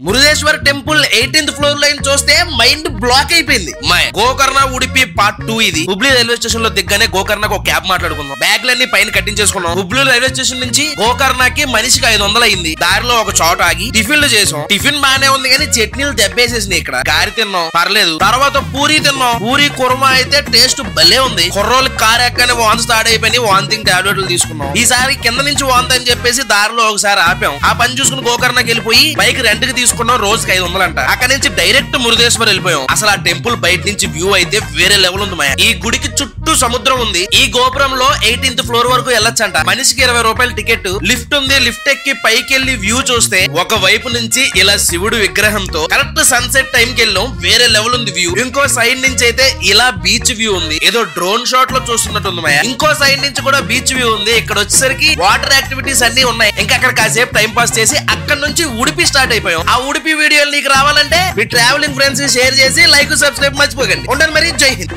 Murudeshwar temple 18th floor line చూస్తే mind block అయిపోయింది. Gokarna Udupi part 2 ఇది. హుబ్లీ రైల్వే స్టేషన్ లో దిగ్గానే గోకర్ణకు ఒక క్యాబ్ మాట్లాడుకున్నాం. బ్యాగ్లన్నీ పైన కట్టించేసుకున్నాం. హుబ్లీ రైల్వే స్టేషన్ నుంచి గోకర్ణకి మనిషికి 500 అయింది. దారిలో ఒక చోట ఆగి టిఫిన్లు చేసాం. టిఫిన్ బానే ఉంది కానీ చట్నీలు దెబ్బేసేసినాయి. ఇక్కడ గారి తిన్నాం, పర్లేదు. తర్వాత పూరి తిన్నాం. పూరి కుర్మా అయితే టేస్ట్ భలే ఉంది. కుర్రోలు కారు ఎక్కనే వాంతి స్టార్ట్ అయిపోయి వాంతింగ్ టాబ్లెట్లు తీసుకున్నాం. ఈసారి కింద నుంచి వాంతి అని చెప్పేసి దారిలో ఒకసారి ఆపాం. ఆ పని చూసుకుని గోకర్ణకి వెళ్ళిపోయి బైక్ రెంట్ కి తీసుకున్నాం. రోజుకి 500 అంట. అక్కడ నుంచి డైరెక్ట్ మురుదేశ్వర్ వెళ్ళిపోయాం. అసలు ఆ టెంపుల్ బయట నుంచి వ్యూ అయితే వేరే లెవెల్ ఉంది. ఈ గుడికి చుట్టూ సముద్రం ఉంది. ఈ గోపురంలో 18th ఫ్లోర్ వరకు వెళ్ళొచ్చంట. మనిషికి 20 రూపాయల టికెట్. లిఫ్ట్ ఉంది. లిఫ్ట్ ఎక్కి పైకి వెళ్లి వ్యూ చూస్తే ఒక వైపు నుంచి ఇలా శివుడు విగ్రహంతో కరెక్ట్ సన్సెట్ టైం కి వెళ్ళాం. వేరే లెవెల్ ఉంది వ్యూ. ఇంకో సైడ్ నుంచి అయితే ఇలా బీచ్ వ్యూ ఉంది. ఏదో డ్రోన్ షాట్ లో చూస్తున్నట్టుంది మాయ. ఇంకో సైడ్ నుంచి కూడా బీచ్ వ్యూ ఉంది. ఇక్కడ వచ్చేసరికి వాటర్ యాక్టివిటీస్ అన్ని ఉన్నాయి. ఇంకా అక్కడ కాసేపు టైం పాస్ చేసి అక్కడ నుంచి ఉడిపి స్టార్ట్ అయిపోయాం. ఆ ఉడిపి వీడియోలు నీకు రావాలంటే మీ ట్రావెలింగ్ ఫ్రెండ్స్ షేర్ చేసి లైక్ సబ్స్క్రైబ్ మర్చిపోకండి. ఉండను మరి. జై హింద్.